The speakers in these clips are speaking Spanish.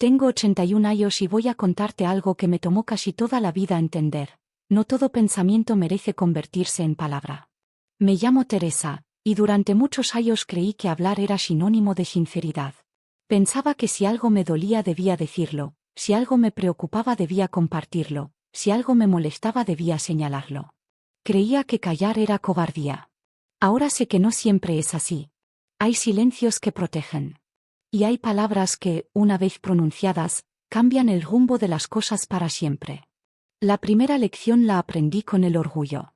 Tengo 81 años y voy a contarte algo que me tomó casi toda la vida entender. No todo pensamiento merece convertirse en palabra. Me llamo Teresa, y durante muchos años creí que hablar era sinónimo de sinceridad. Pensaba que si algo me dolía debía decirlo, si algo me preocupaba debía compartirlo, si algo me molestaba debía señalarlo. Creía que callar era cobardía. Ahora sé que no siempre es así. Hay silencios que protegen. Y hay palabras que, una vez pronunciadas, cambian el rumbo de las cosas para siempre. La primera lección la aprendí con el orgullo.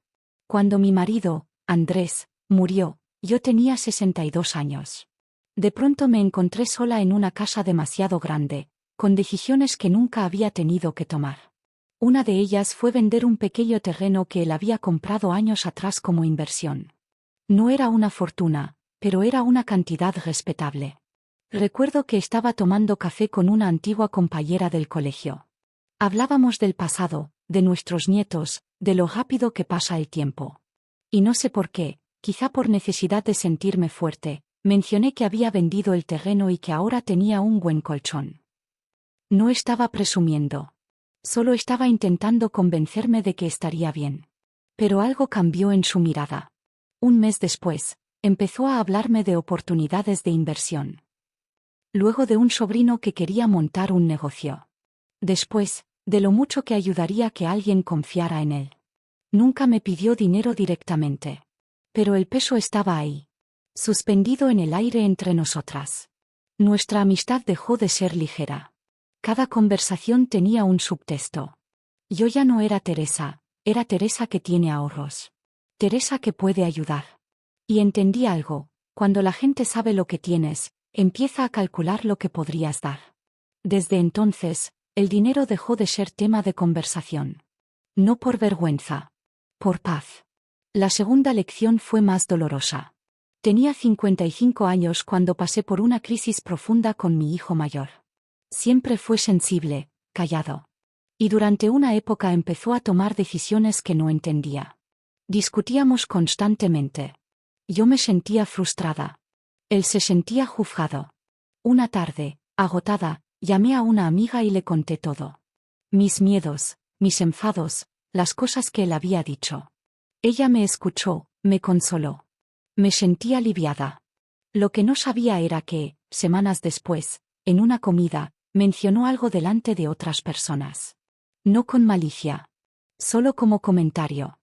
Cuando mi marido, Andrés, murió, yo tenía 62 años. De pronto me encontré sola en una casa demasiado grande, con decisiones que nunca había tenido que tomar. Una de ellas fue vender un pequeño terreno que él había comprado años atrás como inversión. No era una fortuna, pero era una cantidad respetable. Recuerdo que estaba tomando café con una antigua compañera del colegio. Hablábamos del pasado, de nuestros nietos, de lo rápido que pasa el tiempo. Y no sé por qué, quizá por necesidad de sentirme fuerte, mencioné que había vendido el terreno y que ahora tenía un buen colchón. No estaba presumiendo. Solo estaba intentando convencerme de que estaría bien. Pero algo cambió en su mirada. Un mes después, empezó a hablarme de oportunidades de inversión. Luego de un sobrino que quería montar un negocio. Después, de lo mucho que ayudaría que alguien confiara en él. Nunca me pidió dinero directamente. Pero el peso estaba ahí. Suspendido en el aire entre nosotras. Nuestra amistad dejó de ser ligera. Cada conversación tenía un subtexto. Yo ya no era Teresa, era Teresa que tiene ahorros. Teresa que puede ayudar. Y entendí algo, cuando la gente sabe lo que tienes, empieza a calcular lo que podrías dar. Desde entonces, el dinero dejó de ser tema de conversación. No por vergüenza. Por paz. La segunda lección fue más dolorosa. Tenía 55 años cuando pasé por una crisis profunda con mi hijo mayor. Siempre fue sensible, callado. Y durante una época empezó a tomar decisiones que no entendía. Discutíamos constantemente. Yo me sentía frustrada. Él se sentía juzgado. Una tarde, agotada, llamé a una amiga y le conté todo. Mis miedos, mis enfados, las cosas que él había dicho. Ella me escuchó, me consoló. Me sentí aliviada. Lo que no sabía era que, semanas después, en una comida, mencionó algo delante de otras personas. No con malicia. Solo como comentario.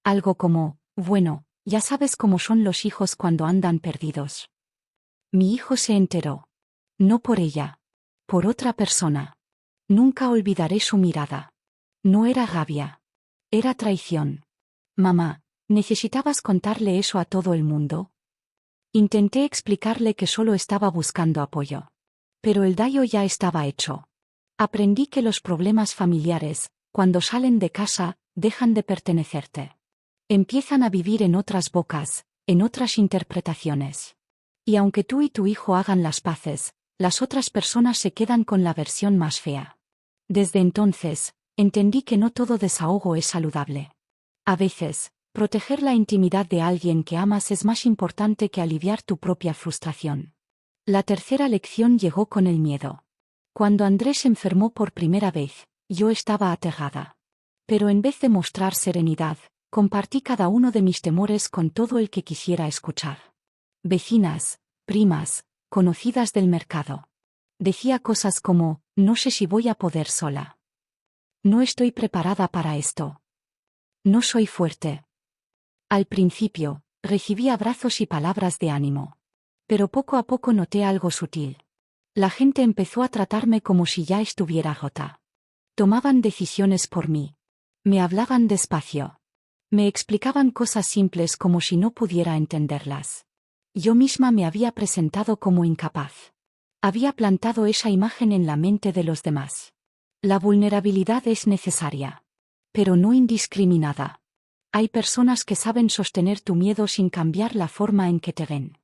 Algo como, bueno, ya sabes cómo son los hijos cuando andan perdidos. Mi hijo se enteró. No por ella. Por otra persona. Nunca olvidaré su mirada. No era rabia. Era traición. Mamá, ¿necesitabas contarle eso a todo el mundo? Intenté explicarle que solo estaba buscando apoyo. Pero el daño ya estaba hecho. Aprendí que los problemas familiares, cuando salen de casa, dejan de pertenecerte. Empiezan a vivir en otras bocas, en otras interpretaciones. Y aunque tú y tu hijo hagan las paces, las otras personas se quedan con la versión más fea. Desde entonces, entendí que no todo desahogo es saludable. A veces, proteger la intimidad de alguien que amas es más importante que aliviar tu propia frustración. La tercera lección llegó con el miedo. Cuando Andrés enfermó por primera vez, yo estaba aterrada. Pero en vez de mostrar serenidad, compartí cada uno de mis temores con todo el que quisiera escuchar. Vecinas, primas, conocidas del mercado. Decía cosas como, no sé si voy a poder sola. No estoy preparada para esto. No soy fuerte. Al principio, recibí abrazos y palabras de ánimo. Pero poco a poco noté algo sutil. La gente empezó a tratarme como si ya estuviera rota. Tomaban decisiones por mí. Me hablaban despacio. Me explicaban cosas simples como si no pudiera entenderlas. Yo misma me había presentado como incapaz. Había plantado esa imagen en la mente de los demás. La vulnerabilidad es necesaria. Pero no indiscriminada. Hay personas que saben sostener tu miedo sin cambiar la forma en que te ven.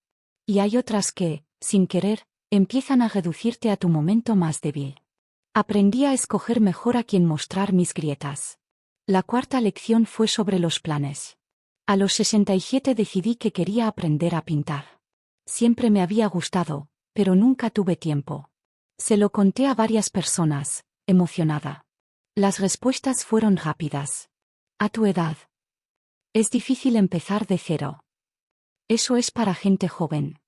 Y hay otras que, sin querer, empiezan a reducirte a tu momento más débil. Aprendí a escoger mejor a quien mostrar mis grietas. La cuarta lección fue sobre los planes. A los 67 decidí que quería aprender a pintar. Siempre me había gustado, pero nunca tuve tiempo. Se lo conté a varias personas, emocionada. Las respuestas fueron rápidas. A tu edad. Es difícil empezar de cero. Eso es para gente joven.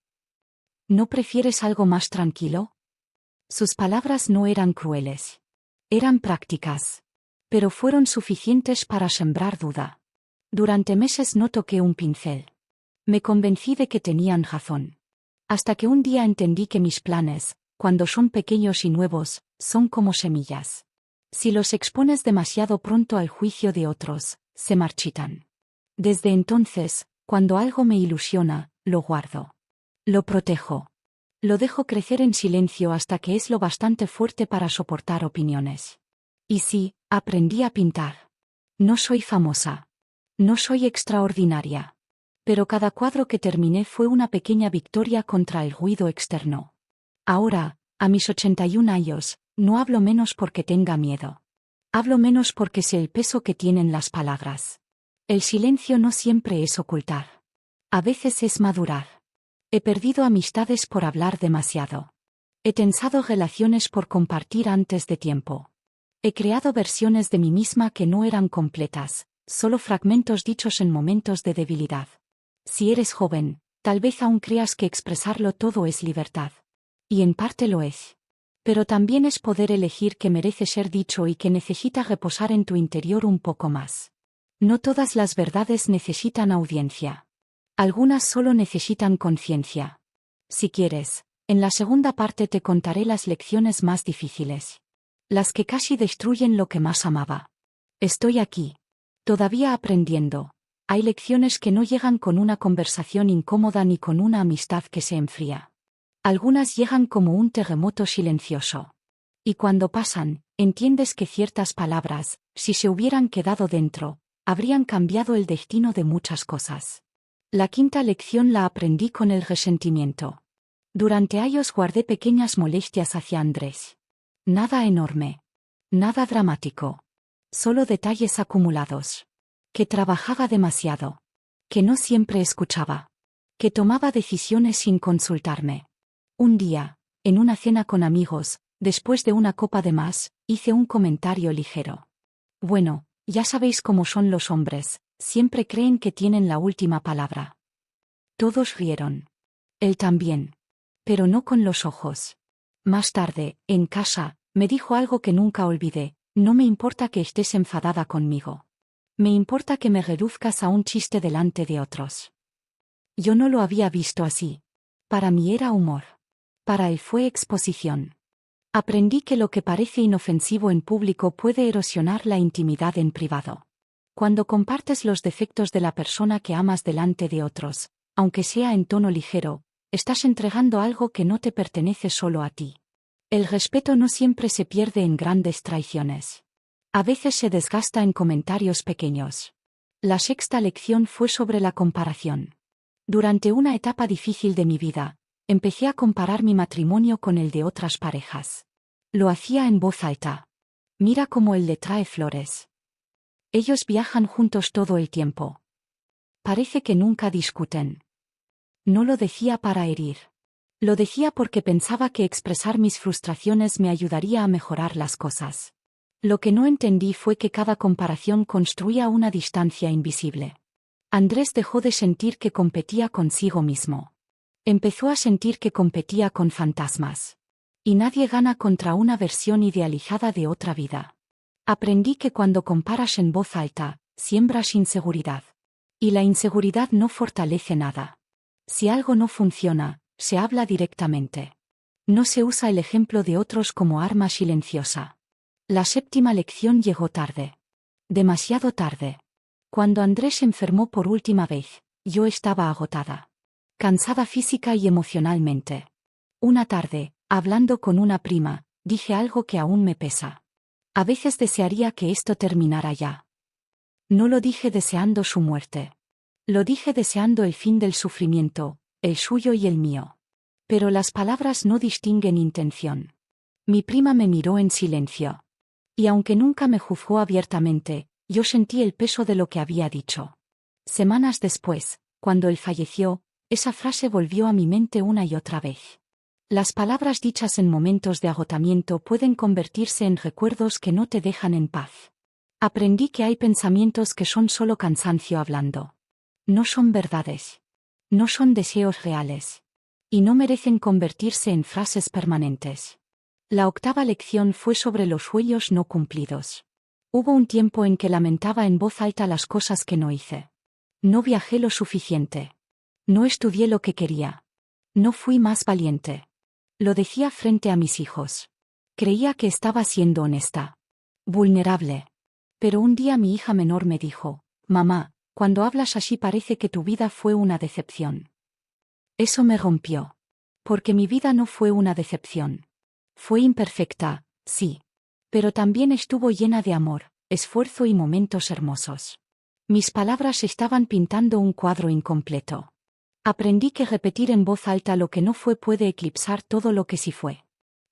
¿No prefieres algo más tranquilo? Sus palabras no eran crueles. Eran prácticas. Pero fueron suficientes para sembrar duda. Durante meses no toqué un pincel. Me convencí de que tenían razón. Hasta que un día entendí que mis planes, cuando son pequeños y nuevos, son como semillas. Si los expones demasiado pronto al juicio de otros, se marchitan. Desde entonces, cuando algo me ilusiona, lo guardo. Lo protejo. Lo dejo crecer en silencio hasta que es lo bastante fuerte para soportar opiniones. Y sí, aprendí a pintar. No soy famosa. No soy extraordinaria. Pero cada cuadro que terminé fue una pequeña victoria contra el ruido externo. Ahora, a mis 81 años, no hablo menos porque tenga miedo. Hablo menos porque sé el peso que tienen las palabras. El silencio no siempre es ocultar. A veces es madurar. He perdido amistades por hablar demasiado. He tensado relaciones por compartir antes de tiempo. He creado versiones de mí misma que no eran completas, solo fragmentos dichos en momentos de debilidad. Si eres joven, tal vez aún creas que expresarlo todo es libertad. Y en parte lo es. Pero también es poder elegir que merece ser dicho y que necesita reposar en tu interior un poco más. No todas las verdades necesitan audiencia. Algunas solo necesitan conciencia. Si quieres, en la segunda parte te contaré las lecciones más difíciles. Las que casi destruyen lo que más amaba. Estoy aquí. Todavía aprendiendo. Hay lecciones que no llegan con una conversación incómoda ni con una amistad que se enfría. Algunas llegan como un terremoto silencioso. Y cuando pasan, entiendes que ciertas palabras, si se hubieran quedado dentro, habrían cambiado el destino de muchas cosas. La quinta lección la aprendí con el resentimiento. Durante años guardé pequeñas molestias hacia Andrés. Nada enorme. Nada dramático. Solo detalles acumulados. Que trabajaba demasiado. Que no siempre escuchaba. Que tomaba decisiones sin consultarme. Un día, en una cena con amigos, después de una copa de más, hice un comentario ligero. Bueno, ya sabéis cómo son los hombres, siempre creen que tienen la última palabra. Todos rieron. Él también. Pero no con los ojos. Más tarde, en casa, me dijo algo que nunca olvidé: no me importa que estés enfadada conmigo. Me importa que me reduzcas a un chiste delante de otros. Yo no lo había visto así. Para mí era humor. Para él fue exposición. Aprendí que lo que parece inofensivo en público puede erosionar la intimidad en privado. Cuando compartes los defectos de la persona que amas delante de otros, aunque sea en tono ligero, estás entregando algo que no te pertenece solo a ti. El respeto no siempre se pierde en grandes traiciones. A veces se desgasta en comentarios pequeños. La sexta lección fue sobre la comparación. Durante una etapa difícil de mi vida, empecé a comparar mi matrimonio con el de otras parejas. Lo hacía en voz alta. Mira cómo él le trae flores. Ellos viajan juntos todo el tiempo. Parece que nunca discuten. No lo decía para herir. Lo decía porque pensaba que expresar mis frustraciones me ayudaría a mejorar las cosas. Lo que no entendí fue que cada comparación construía una distancia invisible. Andrés dejó de sentir que competía consigo mismo. Empezó a sentir que competía con fantasmas. Y nadie gana contra una versión idealizada de otra vida. Aprendí que cuando comparas en voz alta, siembras inseguridad. Y la inseguridad no fortalece nada. Si algo no funciona, se habla directamente. No se usa el ejemplo de otros como arma silenciosa. La séptima lección llegó tarde. Demasiado tarde. Cuando Andrés se enfermó por última vez, yo estaba agotada. Cansada física y emocionalmente. Una tarde, hablando con una prima, dije algo que aún me pesa. A veces desearía que esto terminara ya. No lo dije deseando su muerte. Lo dije deseando el fin del sufrimiento, el suyo y el mío. Pero las palabras no distinguen intención. Mi prima me miró en silencio. Y aunque nunca me juzgó abiertamente, yo sentí el peso de lo que había dicho. Semanas después, cuando él falleció, esa frase volvió a mi mente una y otra vez. Las palabras dichas en momentos de agotamiento pueden convertirse en recuerdos que no te dejan en paz. Aprendí que hay pensamientos que son solo cansancio hablando. No son verdades. No son deseos reales. Y no merecen convertirse en frases permanentes. La octava lección fue sobre los sueños no cumplidos. Hubo un tiempo en que lamentaba en voz alta las cosas que no hice. No viajé lo suficiente. No estudié lo que quería. No fui más valiente. Lo decía frente a mis hijos. Creía que estaba siendo honesta. Vulnerable. Pero un día mi hija menor me dijo, «Mamá, cuando hablas así parece que tu vida fue una decepción». Eso me rompió. Porque mi vida no fue una decepción. Fue imperfecta, sí. Pero también estuvo llena de amor, esfuerzo y momentos hermosos. Mis palabras estaban pintando un cuadro incompleto. Aprendí que repetir en voz alta lo que no fue puede eclipsar todo lo que sí fue.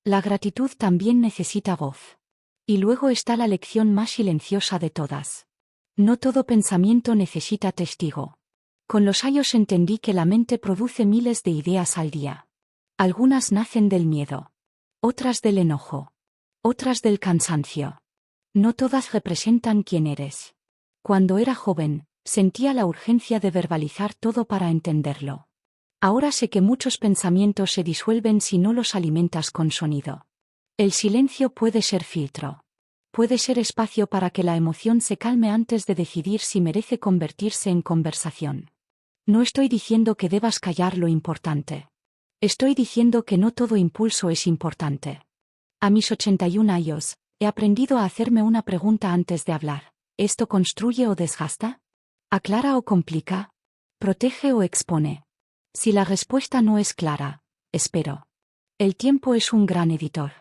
La gratitud también necesita voz. Y luego está la lección más silenciosa de todas. No todo pensamiento necesita testigo. Con los años entendí que la mente produce miles de ideas al día. Algunas nacen del miedo. Otras del enojo. Otras del cansancio. No todas representan quién eres. Cuando era joven, sentía la urgencia de verbalizar todo para entenderlo. Ahora sé que muchos pensamientos se disuelven si no los alimentas con sonido. El silencio puede ser filtro. Puede ser espacio para que la emoción se calme antes de decidir si merece convertirse en conversación. No estoy diciendo que debas callar lo importante. Estoy diciendo que no todo impulso es importante. A mis 81 años, he aprendido a hacerme una pregunta antes de hablar. ¿Esto construye o desgasta? ¿Aclara o complica? ¿Protege o expone? Si la respuesta no es clara, espero. El tiempo es un gran editor.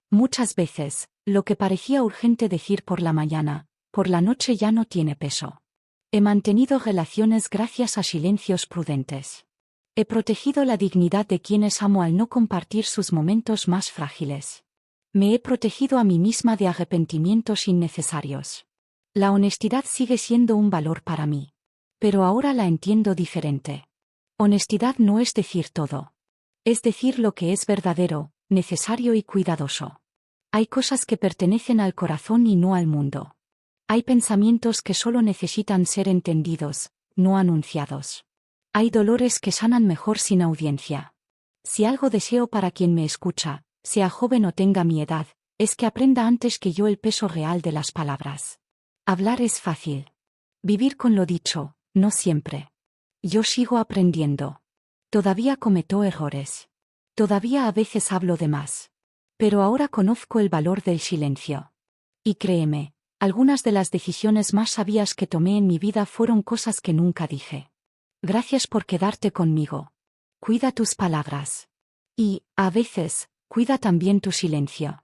Muchas veces, lo que parecía urgente decir por la mañana, por la noche ya no tiene peso. He mantenido relaciones gracias a silencios prudentes. He protegido la dignidad de quienes amo al no compartir sus momentos más frágiles. Me he protegido a mí misma de arrepentimientos innecesarios. La honestidad sigue siendo un valor para mí. Pero ahora la entiendo diferente. Honestidad no es decir todo. Es decir lo que es verdadero, necesario y cuidadoso. Hay cosas que pertenecen al corazón y no al mundo. Hay pensamientos que solo necesitan ser entendidos, no anunciados. Hay dolores que sanan mejor sin audiencia. Si algo deseo para quien me escucha, sea joven o tenga mi edad, es que aprenda antes que yo el peso real de las palabras. Hablar es fácil. Vivir con lo dicho, no siempre. Yo sigo aprendiendo. Todavía cometo errores. Todavía a veces hablo de más. Pero ahora conozco el valor del silencio. Y créeme, algunas de las decisiones más sabias que tomé en mi vida fueron cosas que nunca dije. Gracias por quedarte conmigo. Cuida tus palabras. Y, a veces, cuida también tu silencio.